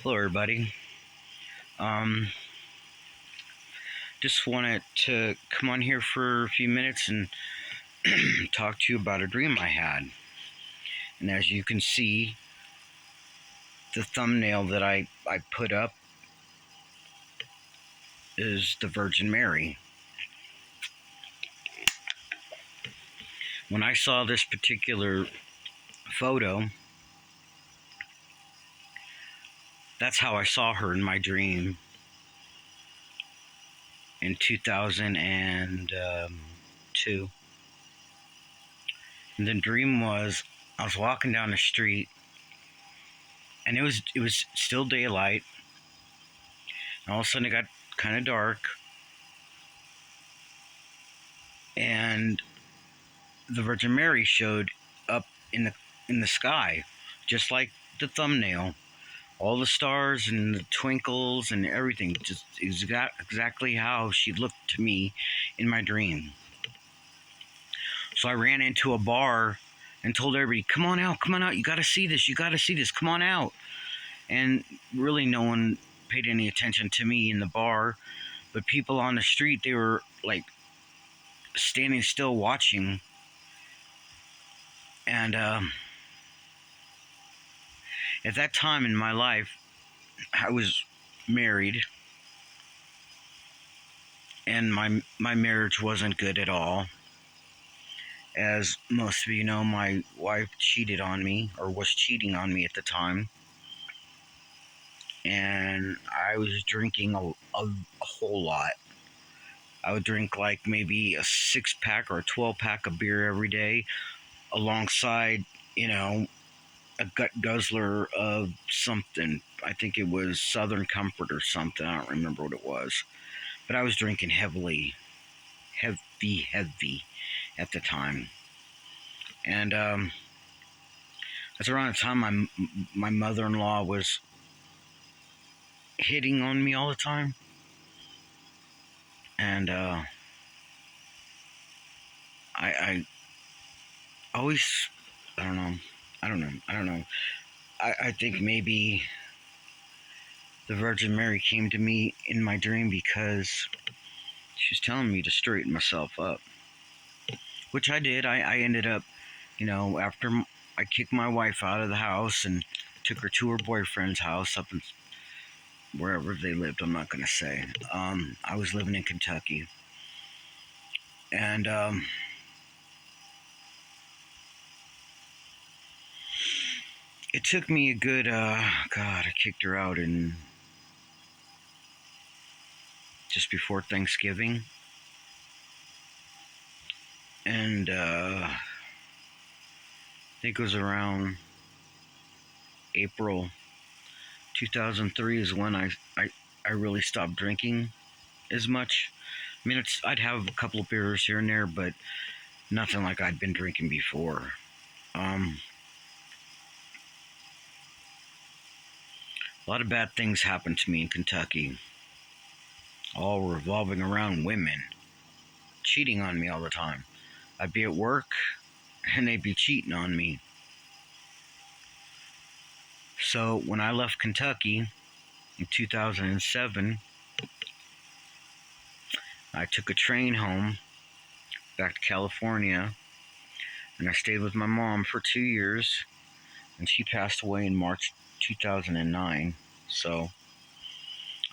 Hello, everybody. Um, just wanted to come on here for a few minutes and talk to you about a dream I had. And as you can see, the thumbnail that I put up is the Virgin Mary. When I saw this particular photo, that's how I saw her in my dream in 2002. And the dream was I was walking down the street, and it was still daylight. And all of a sudden, it got kind of dark, and the Virgin Mary showed up in the sky, just like the thumbnail. All the stars and the twinkles and everything, just exactly how she looked to me in my dream. So I ran into a bar and told everybody, come on out, you gotta see this, come on out. And really no one paid any attention to me in the bar, but people on the street, they were like standing still watching. And at that time in my life, I was married, and my marriage wasn't good at all. As most of you know, my wife cheated on me, or was cheating on me at the time, and I was drinking a whole lot. I would drink like maybe a 6-pack or a 12-pack of beer every day, alongside, a gut guzzler of something. I think it was Southern Comfort or something. I don't remember what it was. But I was drinking heavy at the time. And that's around the time my mother-in-law was hitting on me all the time. And I always, I don't know. I think maybe the Virgin Mary came to me in my dream because she was telling me to straighten myself up, which I did. I ended up, after I kicked my wife out of the house and took her to her boyfriend's house up in wherever they lived, I'm not going to say. I was living in Kentucky. And it took me a good, I kicked her out in just before Thanksgiving. And I think it was around April 2003 is when I really stopped drinking as much. I mean, I'd have a couple of beers here and there, but nothing like I'd been drinking before. A lot of bad things happened to me in Kentucky, all revolving around women cheating on me all the time. I'd be at work, and they'd be cheating on me. So when I left Kentucky in 2007, I took a train home back to California, and I stayed with my mom for 2 years, and she passed away in March 2009. So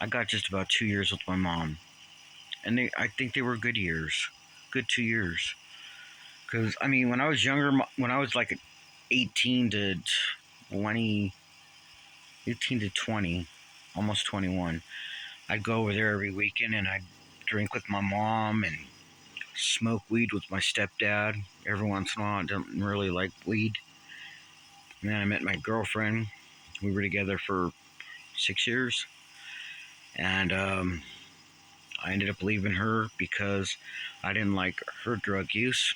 I got just about 2 years with my mom, and I think they were good years, good 2 years. Because I mean, when I was younger, when I was like 18 to 20, almost 21, I'd go over there every weekend, and I'd drink with my mom and smoke weed with my stepdad. Every once in a while, I didn't really like weed. And then I met my girlfriend. We were together for 6 years. And I ended up leaving her because I didn't like her drug use.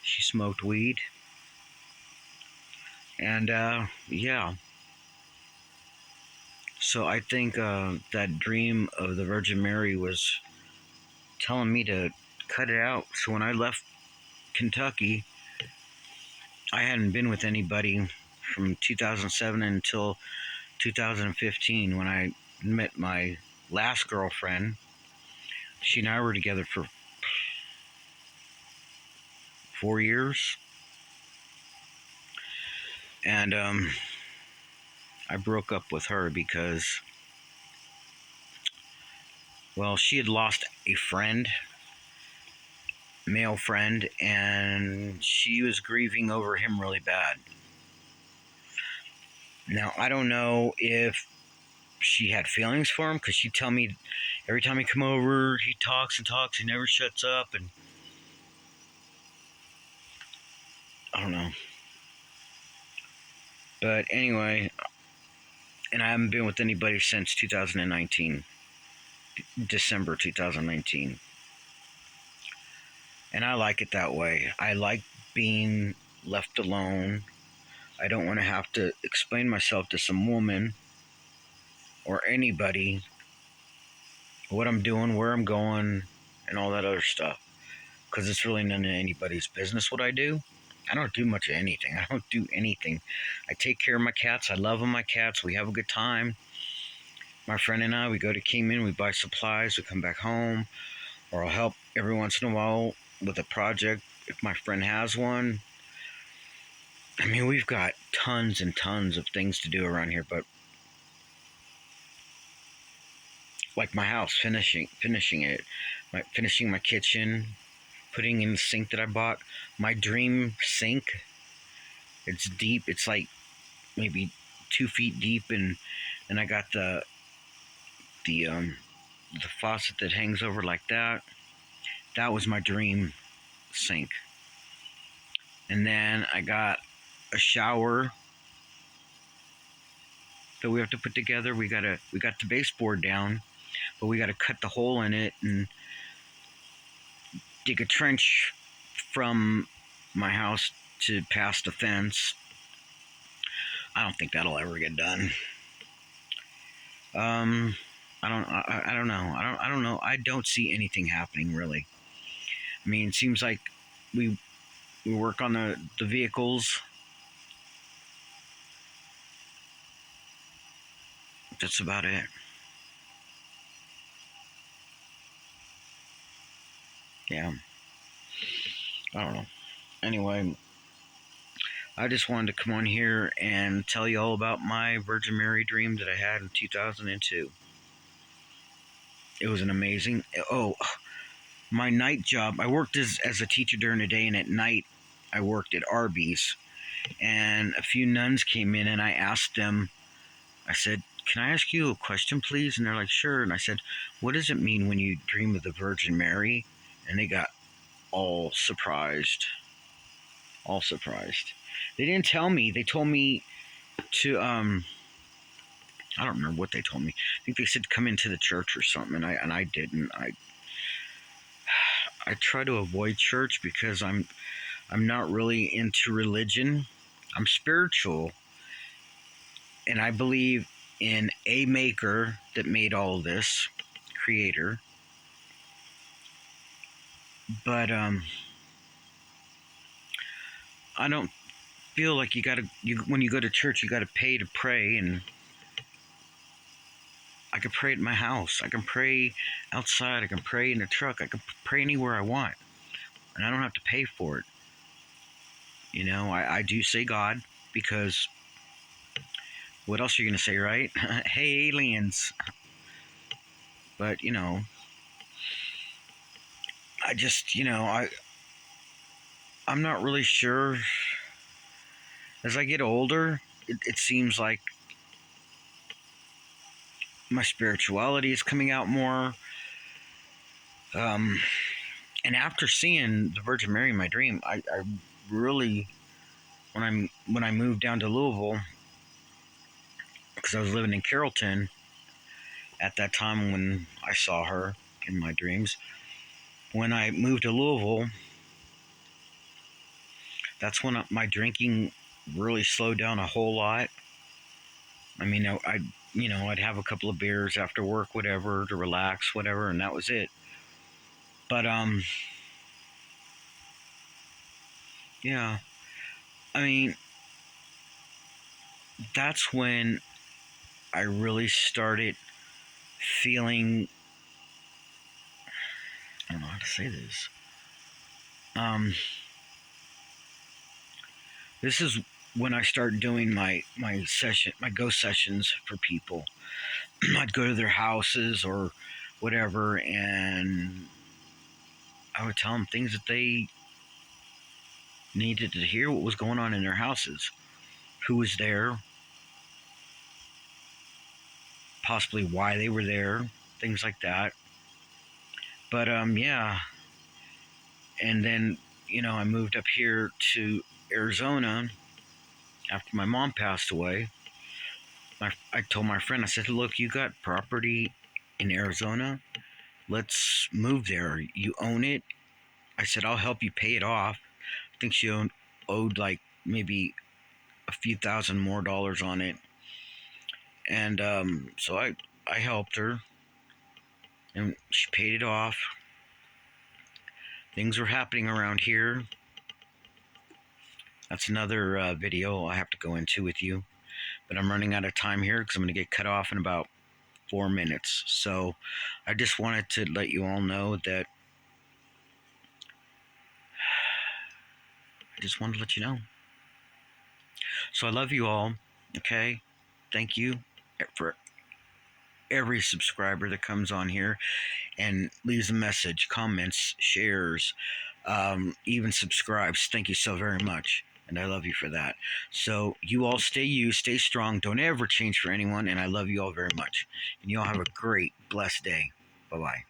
She smoked weed. And yeah. So I think that dream of the Virgin Mary was telling me to cut it out. So when I left Kentucky, I hadn't been with anybody from 2007 until 2015 when I met my last girlfriend. She and I were together for 4 years, and I broke up with her because, well, she had lost a friend, male friend, and she was grieving over him really bad. Now, I don't know if she had feelings for him, because she'd tell me every time he come over, he talks and talks, he never shuts up, and I don't know. But anyway, and I haven't been with anybody since 2019, December 2019. And I like it that way. I like being left alone. I don't want to have to explain myself to some woman or anybody what I'm doing, where I'm going, and all that other stuff. Because it's really none of anybody's business what I do. I don't do much of anything. I don't do anything. I take care of my cats. I love my cats. We have a good time. My friend and I, we go to Kingman. We buy supplies. We come back home. Or I'll help every once in a while with a project if my friend has one. I mean, we've got tons and tons of things to do around here, but like my house, finishing it, finishing my kitchen, putting in the sink that I bought. My dream sink. It's deep. It's like maybe 2 feet deep, and I got the faucet that hangs over like that. That was my dream sink. And then I got a shower that we have to put together. We got the baseboard down, but we got to cut the hole in it and dig a trench from my house to past the fence. I don't think that'll ever get done. I don't know. I don't know. I don't see anything happening really. I mean, it seems like we work on the vehicles. That's about it. Yeah. I don't know. Anyway, I just wanted to come on here and tell you all about my Virgin Mary dream that I had in 2002. It was an amazing. Oh, my night job. I worked as a teacher during the day, and at night I worked at Arby's. And a few nuns came in, and I asked them, I said, "Can I ask you a question, please?" And they're like, "Sure." And I said, "What does it mean when you dream of the Virgin Mary?" And they got all surprised. All surprised. They didn't tell me. They told me to I don't remember what they told me. I think they said come into the church or something, and I didn't. I try to avoid church because I'm not really into religion. I'm spiritual, and I believe in a maker that made all of this, creator. But I don't feel like when you go to church you gotta pay to pray, and I can pray at my house. I can pray outside. I can pray in the truck. I can pray anywhere I want, and I don't have to pay for it. You know, I do say God because what else are you gonna say, right? Hey, aliens. But I just I'm not really sure. As I get older, it seems like my spirituality is coming out more. Um, and after seeing the Virgin Mary in my dream, I really, when I moved down to Louisville, because I was living in Carrollton at that time when I saw her in my dreams. When I moved to Louisville, that's when my drinking really slowed down a whole lot. I mean, I'd have a couple of beers after work, whatever, to relax, whatever, and that was it. But yeah, I mean, that's when I really started feeling, I don't know how to say this. This is when I started doing my ghost sessions for people. I'd go to their houses or whatever, and I would tell them things that they needed to hear, what was going on in their houses, who was there, possibly why they were there, things like that. But yeah, and then I moved up here to Arizona after my mom passed away. I told my friend, I said, "Look, you got property in Arizona. Let's move there. You own it." I said, "I'll help you pay it off." I think she owed like maybe a few thousand more dollars on it, and so I helped her, and she paid it off. Things were happening around here. That's another video I have to go into with you, but I'm running out of time here because I'm going to get cut off in about 4 minutes. So I just wanted to let you all know that I just wanted to let you know. So I love you all. Okay, thank you for every subscriber that comes on here and leaves a message, comments, shares, even subscribes. Thank you so very much. And I love you for that. So you all stay you, stay strong. Don't ever change for anyone. And I love you all very much. And you all have a great, blessed day. Bye-bye.